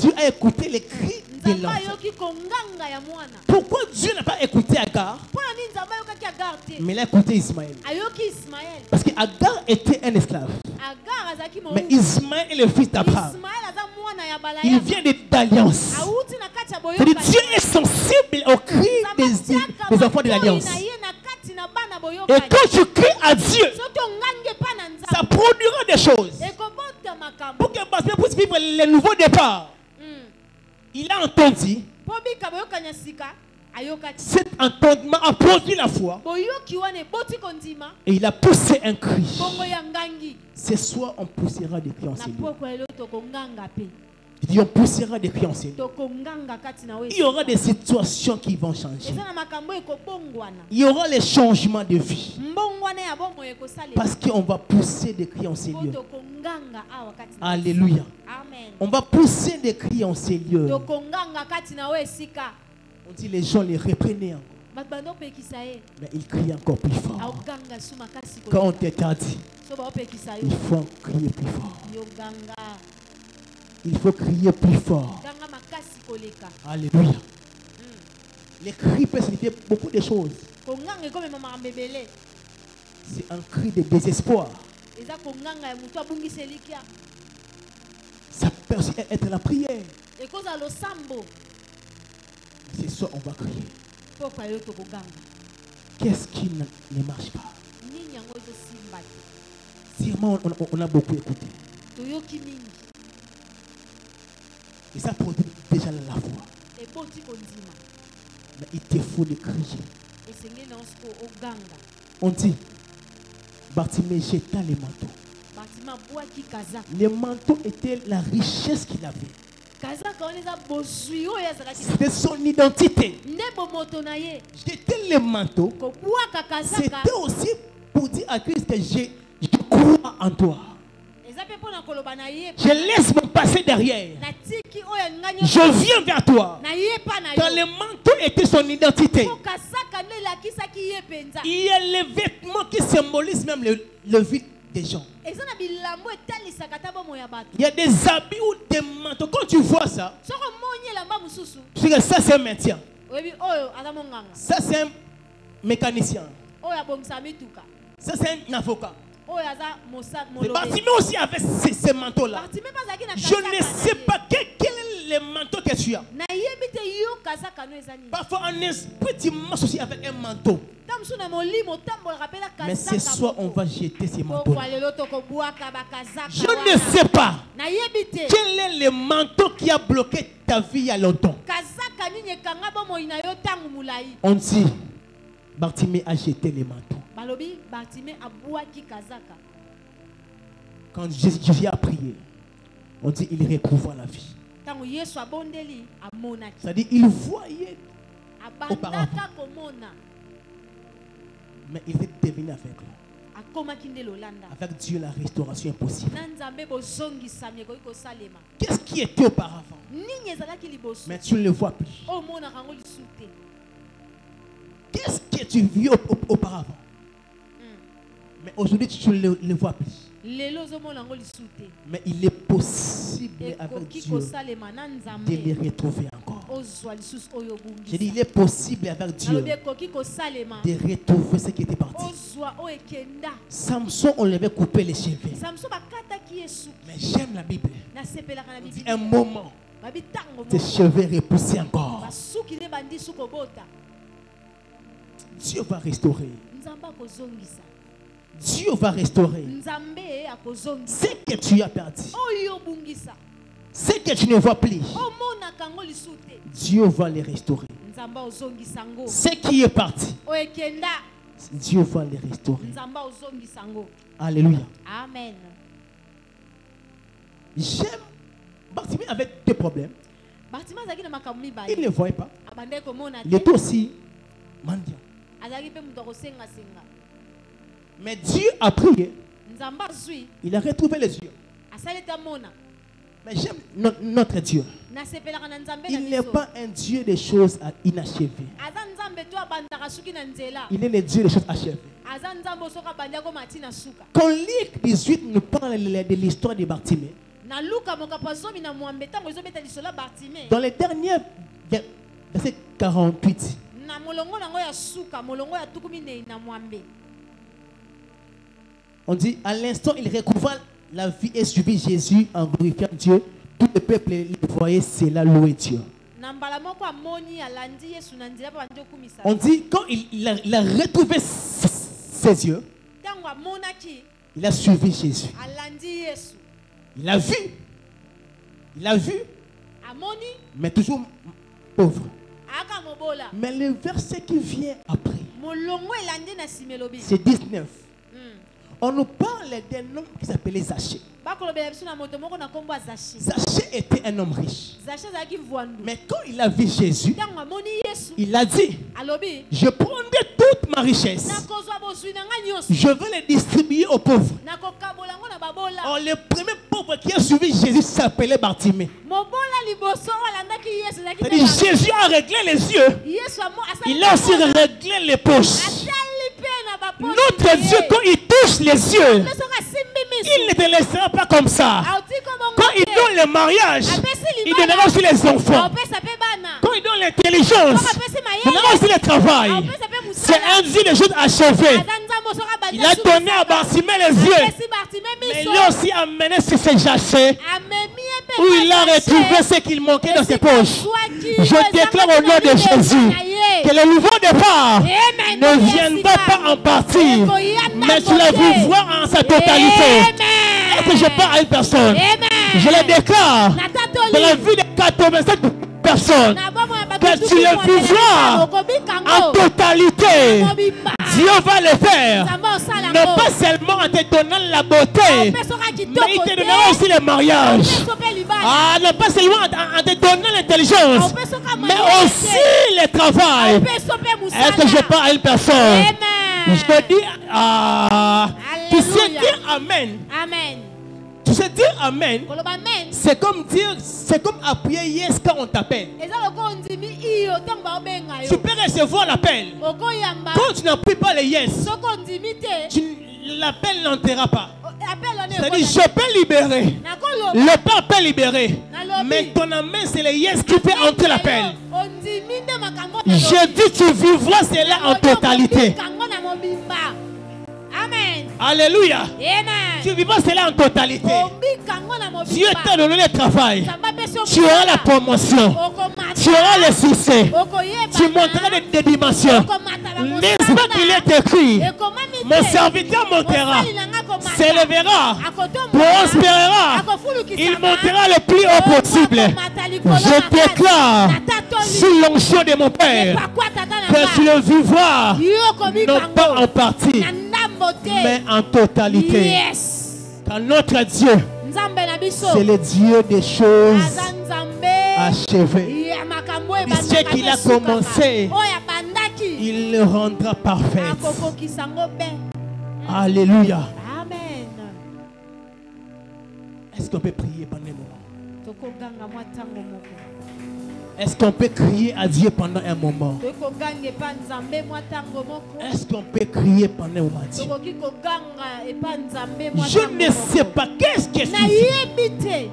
Dieu a écouté les cris de nzambe l'enfant. ayoki konganga ya mwana. Pourquoi Dieu n'a pas écouté Agar, mpona nini nzambe ayokaki Agar te mais il a écouté Ismaël? ayoki Ismael. Parce qu'Agar était un esclave. Agar azalaki Mais mobutu. Ismaël est le fils d'Abraham. Ismael aza mwana ya Il balaya vient d'alliance. awuti na kati ya C'est-à-dire boyokani. Dieu est sensible au cri des enfants de l'alliance. na ye na kati na bana Et boyokani. quand tu cries à Dieu, soki ongangi epa na ça nzambe produira des choses. ekobota makambo. Pour que Basile puisse vivre le nouveau départ, il a entendu. mpo bika boyokani ya sika ayokaki. Cet entendement a produit la foi. boyoki wana eboti kondima Et il a poussé un cri. bongo ya ngangi. Ce soir, on poussera des cris en na Seigneur. poko elo tokonganga mpe Je dis, on poussera des cris en Seigneur. tokonganga kati na we. Il y aura des situations qui vont changer. eza na makambo ekobongwana. Il y aura les changements de vie. mbongwana ya bomoi ekosalela. Parce qu'on va pousser des cris en po Seigneur. tokonganga awa kati na Alléluia. amen. On va pousser des cris en Seigneur. tokonganga kati na we esika On dit les gens les reprenaient encore. bato bando opekisa ye Mais ils crient encore plus fort. aoganga su makasi Quand on koleka. t'interdit, so baopekisa yo il faut crier plus fort. yoganga Il faut crier plus fort. ganga makasi koleka. Alléluia. Les cris peuvent signifier beaucoup de choses. konganga ekomema makambo ebele. C'est un cri de désespoir. eza konganga ya motu abungiseli kia. Ça peut aussi être la prière. ekozala losambo C'est ça, on va crier. poko yo tokoganga. Qu'est-ce qui ne marche pas? nini yango ezosimba te. Sûrement, on a beaucoup écouté. toyoki mingi Et ça produit déjà la foi. eboti kondima. Mais il te faut le crier. esengeli nango siko oganga. On dit, Bartimée jeta les manteaux. batima abwaki kazaka. Les manteaux étaient la richesse qu'il avait. kazaka wana eza bozwi oyo azalaki na C'était son identité. nde bomoto na ye. Jeter les manteaux, kobwaka kazaka c'était aussi pour dire à Christ que je crois en toi. eza mpe mpona koloba na ye Je laisse mon passé derrière. natiki oyo ngani Je viens vers toi. na ye pa na Quand yo. les manteaux étaient son identité, po kazaka nde elakisaki ye mpenza. il y a les vêtements qui symbolisent même le vide des gens. eza na bilambo etalisaka ta bomoi ya bato. Il y a des habits ou des manteaux. Quand tu vois ça, soko omoni elamba mosusu tu sais que ça c'est un maintien. oyebi oyo aza monganga Ça c'est un mécanicien. oyo abongisa mituka Ça c'est un avocat. oyo aza Mais Bartimée aussi avait ces manteaux-là. Bartimée mpe azalaki na Je kazaka ne na sais ye. pas quel est le manteau que tu as. nayebi te yo kazaka no eza nini. Parfois en esprit tu marches aussi avec un manteau. ntango mosusu na molimo otambolaka mpe na Mais ce kazaka soir on moko. va jeter ces pokwa manteaux-là. lelo tokobwaka bakazaka Je wana. ne sais pas nayebi te quel est le manteau qui a bloqué ta vie il y a longtemps. kazaka nini ekanga bomoi na yo ntango molai. On dit, Bartimée a jeté les manteaux. balobi Bartimée abwaki kazaka. Quand Jésus a prié, on dit il retrouva la vie. ntango yesu abondeli amonaki. C'est-à-dire il voyait, abandaka komona mais il était devenu aveugle. akomaki nde lolanda Avec Dieu, la restauration est possible. na nzambe bozongisami ekoki kosalema Qu'est-ce qui était auparavant? nini ezalaki liboso Mais tu ne le vois plus. omonaka yango lisu te Qu'est-ce que tu vis auparavant? Mais aujourd'hui, tu ne le vois plus. lelo ozomona yango lisu te Mais il est possible avec ekoki Dieu kosalema na de nzambe les retrouver encore. ozwa lisusu oyo J'ai dit, obungisa il est possible avec Dieu nalobi ekoki kosalema de retrouver ce qui était parti. ozwa oyo ekenda Samson, on lui avait coupé les cheveux. samso bakataki ye suki Mais j'aime la Bible. nasepelaka na Il dit, biblia un moment, babi ntango tes moko cheveux repoussaient encore. basuki nde bandi suki kobota Dieu va restaurer. nzambe akozongisa Dieu va restaurer nzambe akozongisa ce que tu as perdu. oyo obungisa Ce que tu ne vois plus. omonaka yango lisu te Dieu va les restaurer. nzambe ozongisa yango Ce qui est parti, oyo ekenda Dieu va les restaurer. nzambe ozongisa yango Alléluia. amen J'aime. Bartimée avait deux problèmes. batima azalaki na makambo Il mibale ne le voyait pas. abandaki komona Il te était aussi mendiant. azalaki mpe moto akosengasenga Mais Dieu a prié. nzambe azwi Il a retrouvé les yeux. asali ete amona Mais j'aime notre Dieu. nasepelaka na nzambe na Il n'est biso pas un Dieu des choses inachevées. aza nzambe to abandaka suki na nzela Il est le Dieu des choses achevées. aza nzambe soki abandi akomati na suka Quand Luc 18 nous parle de l'histoire de Bartimée, na luka mokapo azomi na mwambe ntango ezobeta lisolo ya bartime dans les derniers versets 48, na molongo nango ya suka molongo ya tuku minei na mwambe on dit à l'instant il recouvra la vie et suivit Jésus en glorifiant Dieu. Tout le peuple le voyait, cela louait Dieu. na mbala moko amoni alandi yesu na nzela mpo bandi okumisa On dit quand il a retrouvé ses yeux, ntango amonaki il a suivi Jésus. alandi yesu Il a vu. Il a vu, amoni mais toujours pauvre. aka mobola Mais le verset qui vient après, molongo elandi na nsima elobi c'est 19. On nous parle d'un homme qui s'appelait Zachée. bakolobela biso na moto moko na nkombo ya zashi Zachée était un homme riche. zashi azalaki vwandu Mais quand il a vu Jésus, ntango amoni yesu il a dit, alobi je prendrai toute ma richesse. nakozwa bozwi na ngai nyonso Je vais les distribuer aux pauvres. nakokabola yango na babola Oh, le premier pauvre qui a suivi Jésus s'appelait Bartimée. mobola liboso oyo alandaki yesu ezalaki C'est-à-dire Jésus a réglé les yeux. yesu Il a aussi réglé les poches. asali mpe na bapoche Notre Dieu, quand il touche les yeux, mpe soki asimbi il ne te laissera pas comme ça. auti Quand il donne le mariage, il donnera aussi les enfants. opesa mpe bana Quand il donne l'intelligence, apesi il donnera aussi le travail. opesa mpe C'est mosala un Dieu de choses achevées. aza nzambe osoki abandi Il a donné à Bartimée les yeux. apesi bartime Mais il miso a aussi amené sur ses jachets amemi ye mpe où il a retrouvé ce qu'il manquait dans ses poches. Je déclare au nom de Jésus que le nouveau départ ne viendra pas en partie, mais tu l'as vu voir en sa totalité. Est-ce que je parle à une personne? Je le déclare dans la vie de 87 personnes que tu le vis voir en totalité. Dieu va le faire, non pas seulement en te donnant la beauté, mais il te donnera aussi le mariage. Ah, non pas seulement en te donnant l'intelligence, mais aussi le travail. Est-ce que je parle à une personne? Je dis, tu sais dire Amen. Amen. Tu sais dire Amen. Koloba amen. C'est comme appuyer yes quand on t'appelle. Eza loko ndimi iyo ntango baobenga yo. Tu peux recevoir l'appel. Okoyamba. Quand tu n'appuies pas le yes, Soko ndimi te. l'appel n'entrera pas. Appel on est. C'est-à-dire, je peux libérer. Nakoloba. Le Père peut libérer. Nalobi. Mais ton amen, c'est le yes qui fait entrer l'appel. Ondimi nde makambo. Je dis, tu vivras cela en totalité. Kango na mobimba. Amen. Alléluia. Amen. Tu vivras cela en totalité. Dieu t'a donné le travail. Tu auras la promotion. Tu auras le succès. Tu monteras des dimensions. N'est-ce pas qu'il est écrit? Mon serviteur montera, s'élèvera, prospérera. Il montera le plus haut possible. Je déclare sous l'onction de mon Père que tu le vivras non pas en partie, mais en totalité. Car notre Dieu, c'est le Dieu des choses achevées. Ce qu'il a commencé, il le rendra parfait. Alléluia. Amen. Est-ce qu'on peut prier pendant un moment? Tokoganga mwa tango moko. Est-ce qu'on peut crier à Dieu pendant un moment? Tokoganga epa nzambe mwa tango moko. Est-ce qu'on peut crier pendant un moment à Dieu? Tokoki koganga epa nzambe mwa tango Je ne moko. sais pas qu'est-ce que c'est. Nayebi te.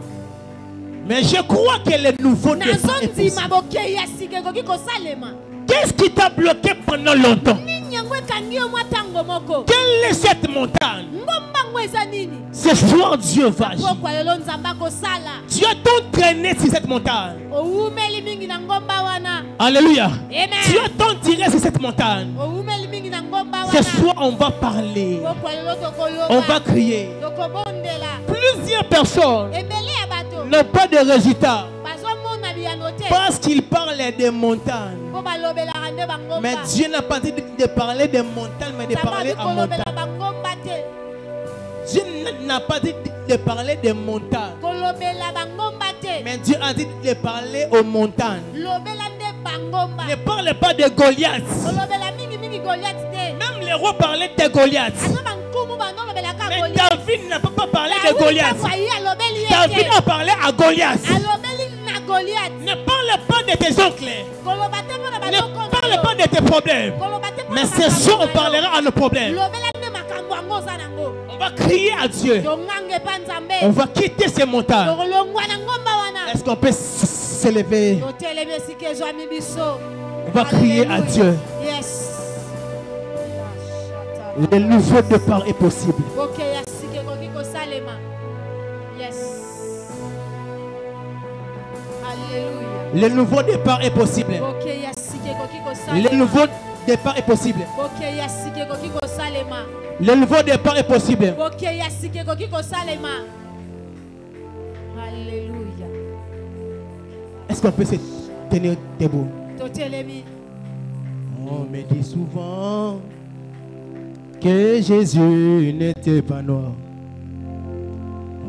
Mais je crois que le nouveau départ est possible. Nazondima bokei ya sika ekoki kosalema. Qu'est-ce qui t'a bloqué pendant longtemps? Nini yango ekangi yo mwa tango moko. Quelle est cette montagne? Ngombango eza nini? Ce soir, Dieu va agir. Pokwa lelo nzambe akosala. Dieu t'a entraîné sur cette montagne. Oumeli mingi na ngomba wana. Alléluia. Amen. Dieu t'a tiré sur cette montagne. Oumeli mingi na ngomba wana. Ce soir, on va parler. Pokwa lelo tokoloba. On va crier. Tokobondela. Plusieurs personnes Ebele ya bato. n'ont pas de résultats Bazomona biyano te. parce qu'ils parlent des montagnes. Po balobelaka nde bangomba. Mais Dieu n'a pas dit de parler des montagnes, mais de parler en montagne. bangomba te. Dieu n'a pas dit de parler des montagnes, Kolobela bangomba te. mais Dieu a dit de parler aux montagnes. Lobela nde bangomba. Ne parle pas de Goliath. Kolobela mingi mingi Goliath te. Même les rois parlaient de Goliath. Azo bankumu bandolobelaka Mais Goliath. David n'a pas parlé de Goliath. David David a parlé à Goliath. alobeli na Goliath. Ne parle pas de tes oncles. Koloba te mpona Ne baloko parle pas de tes problèmes. Koloba te mpona Mais ce makambo soir, on na yo. parlera à nos problèmes. Lobela nde makambo yango oza nango. On va crier à Dieu. Tongange pa nzambe. On va quitter ces montagnes. Tokolongwa na ngomba wana. Est-ce qu'on peut s'élever? Totelemi esika ezwami biso. On va crier à Dieu. Yes. Le nouveau départ est possible. Bokeya sika ekoki kosalema. Yes. Alléluia. Le nouveau départ est possible. Bokeya sika ekoki kosalema. Le nouveau départ est possible. Bokeya sika ekoki kosalema. Le nouveau départ est possible. Bokeya sika ekoki kosalema. Alléluia. Est-ce qu'on peut se tenir debout? Totelemi. On me dit souvent que Jésus n'était pas noir.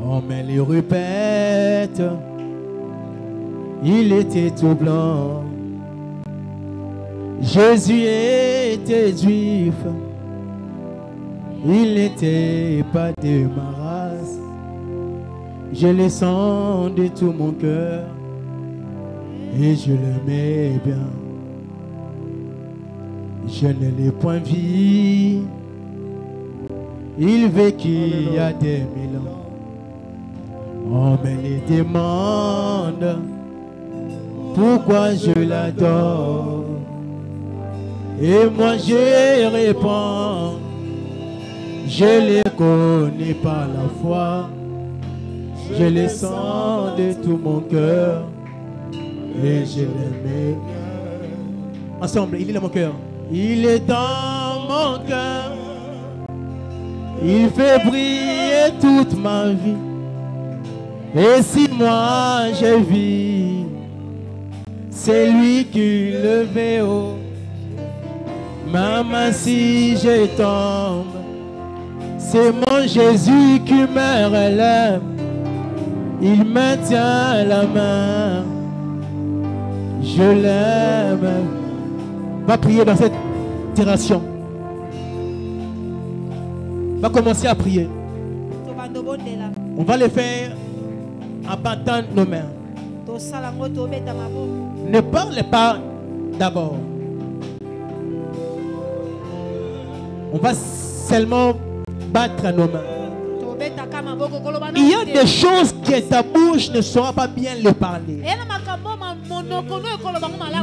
On me le répète, il était tout blanc. Jésus était juif, il n'était pas de ma race. Je le sens de tout mon cœur et je l'aimais bien. Je ne l'ai point vu, il vécut il y a des 1000 ans. On me le demande pourquoi je l'adore. Et moi je réponds, je le connais par la foi. Je le sens de tout mon cœur et je l'aimais. Ensemble, il est dans mon cœur. Il est dans mon cœur. Il fait briller toute ma vie. Et si moi je vis, c'est lui qui le fait haut. Maman, si je tombe, c'est mon Jésus qui me relève. Il me tient la main. Je l'aime. Va prier dans cette itération. Va commencer à prier. On va le faire en battant nos mains. Ne parle pas d'abord. On va seulement battre nos mains. Il y a des choses que ta bouche ne saura pas bien les parler.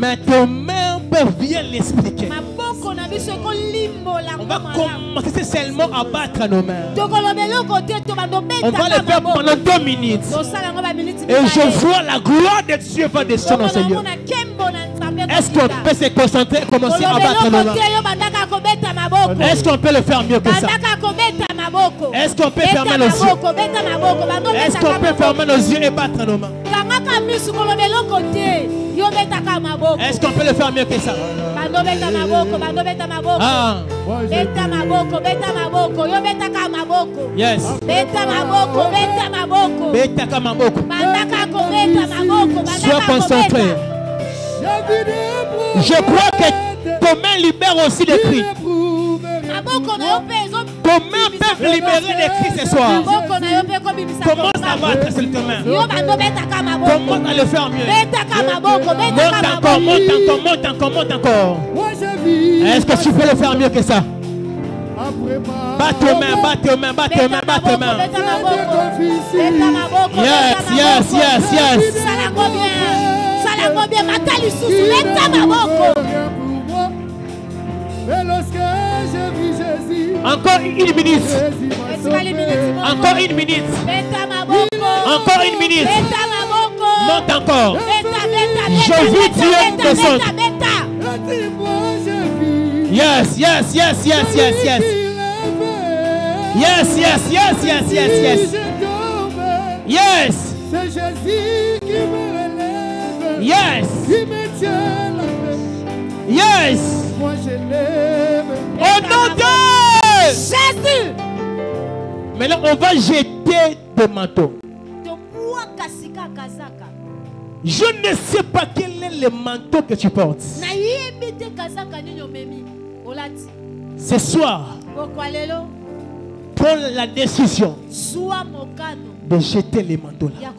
Mais tes mains peuvent bien l'expliquer. On va commencer seulement à battre nos mains. On va le faire pendant 2 minutes. Et je vois la gloire de Dieu va descendre dans ce lieu. Est-ce qu'on peut se concentrer et commencer à battre nos mains? Est-ce qu'on peut le faire mieux que ça? Est-ce qu'on peut fermer nos yeux? Est-ce qu'on peut fermer nos yeux et battre nos mains? Est-ce qu'on peut le faire mieux que ça? Ah. Yes. Sois concentré. Je crois que tes mains libèrent aussi des cris. Comment peuvent libérer les cris ce soir? Comment ça va être s'il te plaît? Comment on va le faire mieux? Monte encore. Est-ce que tu peux le faire mieux que ça? Batte tes mains. Mais lorsque je vis Jésus, encore une minute. Encore une minute. Encore une minute. Monte encore. Je vis Dieu descendre. Yes. Yes. C'est Jésus qui me relève. Yes. Qui me tient la main. Yes. Moi je lève. Au nom de Jésus. Maintenant, on va jeter des manteaux. Je ne sais pas quel est le manteau que tu portes. Ce soir, prends la décision de jeter les manteaux là.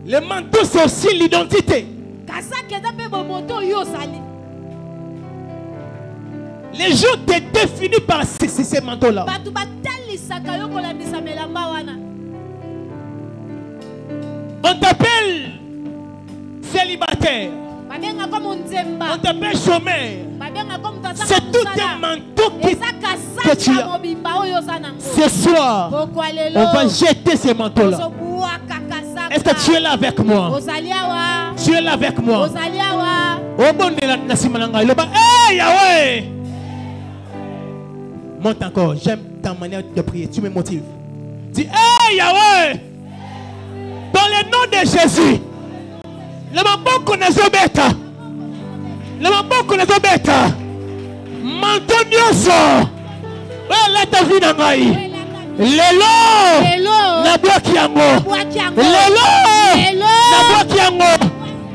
Le manteau, c'est aussi l'identité. Les gens te définissent par ces manteaux-là. On t'appelle célibataire. On t'appelle chômeur. C'est tout un manteau que tu as. Ce soir, on va jeter ces manteaux-là. Est-ce que tu es là avec moi? Tu es là avec moi? Hey, Yahweh! Monte encore. J'aime ta manière de prier. Tu me motives. Dis, hey, Yahweh! Dans le nom de Jésus, le maboko na zobeta, le maboko na zobeta, manto nyoso, la ta vie na ngai, lelo, na boaki yango, lelo, na boaki yango,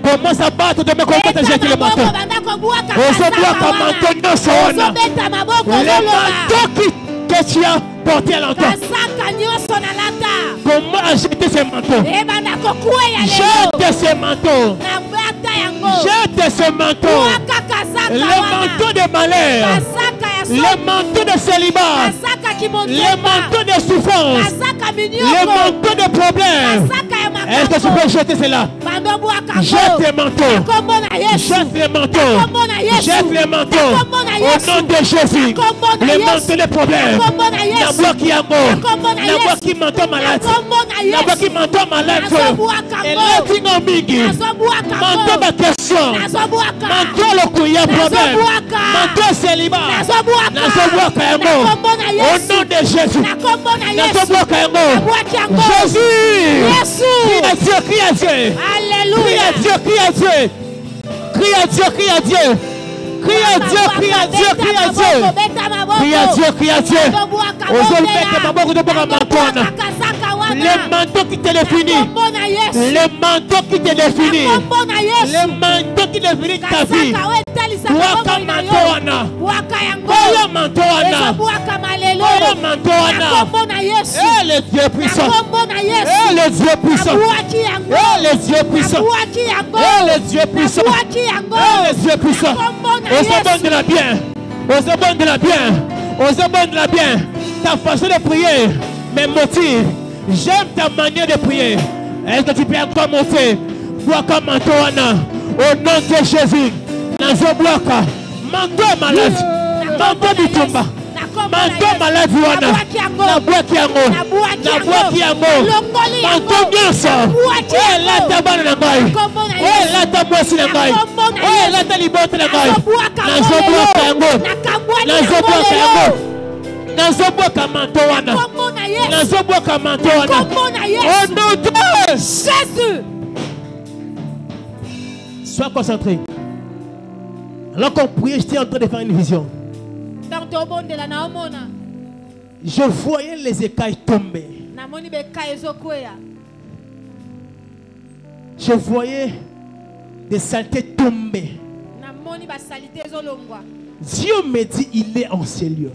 commence à battre de me compter jeter le manteau, ozoboaka manto nyoso wana, le manteau que tu as porté à longtemps. Comment acheter ces manteaux? Jette ces manteaux. Jette ces manteaux. Le manteau de malheur. Le manteau de célibat. Le manteau de souffrance. Le manteau de problème. Est-ce que tu peux jeter cela? Jette les manteaux. Jette les manteaux. Jette les manteaux. Au nom de Jésus. Le manteau de problème. N'aboi qui a mort. N'aboi qui manteau malade. N'aboi qui manteau malade. Et là qui n'a mingi. Manteau de question. Manteau le couillard problème. Manteau célibat. N'aboi qui a mort. Au nom de Jésus. N'aboi qui a mort. Jésus. Crie à Dieu. Alléluia. Crie à Dieu. Crie à Dieu. Crie à Dieu. Crie à Dieu. Crie à Dieu. Crie à Dieu. Crie à Dieu. Crie à Dieu. Le manteau qui te définit. Le manteau qui te définit. Le manteau qui définit ta vie. Waka mantoana. Oya mantoana. Oya mantoana. Eh le Dieu puissant. Eh le Dieu puissant. Eh le Dieu puissant. Eh le Dieu puissant. Eh le Dieu puissant. On se donne de la bien. On se donne de la bien. On se donne de la bien. Ta façon de prier me motive. J'aime ta manière de prier. Est-ce que tu peux encore monter? Waka mantoana. Au nom de Jésus. Nazoboaka. Manto malade. Manto bitumba. Manto malade wana. Naboaki yango. Naboaki yango. Manto nyonso. Eh lata bana na ngai. Eh lata mwasi na ngai. Eh lata libote na ngai. Nazoboaka yango. Nazoboaka yango. Nazoboaka manto wana. Nazoboaka manto wana. Au nom de Jésus. Sois concentré. Alors qu'on priait, j'étais en train de faire une vision. Je voyais les écailles tomber. Je voyais des saletés tomber. Dieu me dit il est en ces lieux.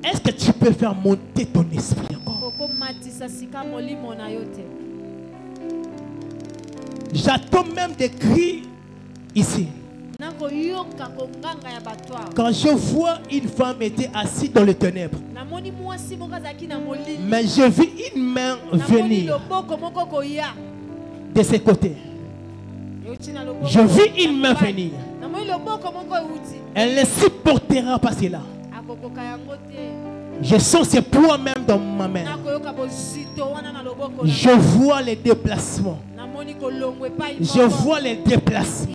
Est-ce que tu peux faire monter ton esprit encore? J'attends même des cris ici. Quand je vois une femme était assise dans les ténèbres, mais je vis une main venir de ses côtés. Je vis une main venir. Elle ne supportera pas cela. Je sens ce poids même dans ma main. Je vois les déplacements. Je vois les déplacements.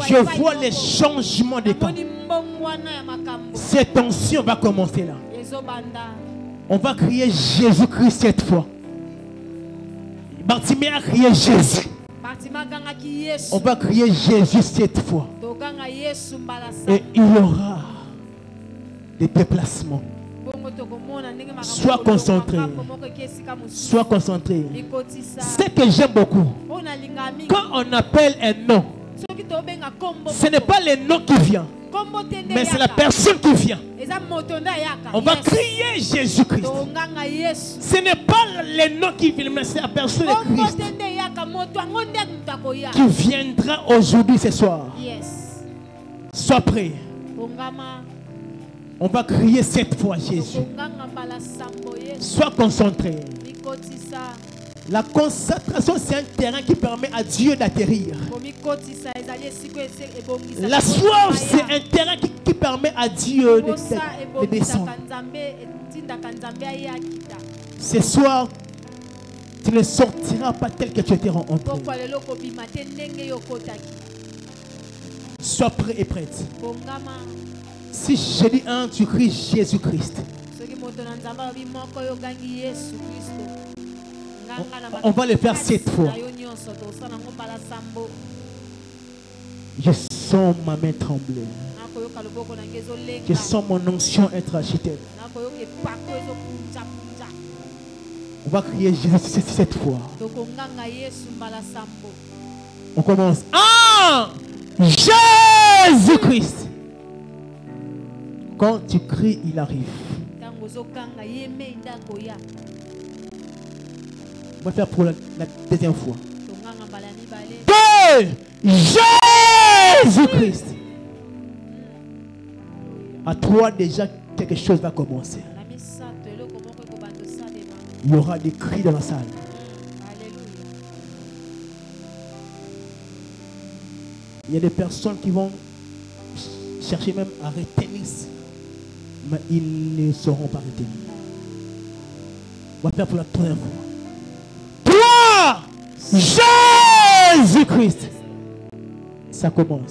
Je vois les changements de temps. Cette tension va commencer là. On va crier Jésus-Christ cette fois. Bartimée a crié Jésus. On va crier Jésus cette fois. Et il y aura des déplacements. Sois concentré. Sois concentré. Ce que j'aime beaucoup, quand on appelle un nom, ce n'est pas le nom qui vient, mais c'est la personne qui vient. On va crier Jésus-Christ. Ce n'est pas le nom qui vient, mais c'est la personne de Christ qui viendra aujourd'hui ce soir. Sois prêt. On va crier cette fois Jésus. Sois concentré. La concentration, c'est un terrain qui permet à Dieu d'atterrir. La soif, c'est un terrain qui permet à Dieu de descendre. Ce soir, tu ne sortiras pas tel que tu étais rentré. Sois prêt et prête. Si je dis un, tu cries Jésus-Christ. On va le faire cette fois. Je sens ma main trembler. Je sens mon onction être agitée. On va crier Jésus cette fois. On commence. Ah! Jésus-Christ. Quand tu cries, il arrive. On va faire pour la deuxième fois. De Jésus-Christ. À toi déjà, quelque chose va commencer. Il y aura des cris dans la salle. Il y a des personnes qui vont chercher même à retenir, mais ils ne seront pas retenus. On va faire pour la troisième fois. Toi, Jésus-Christ. Ça commence.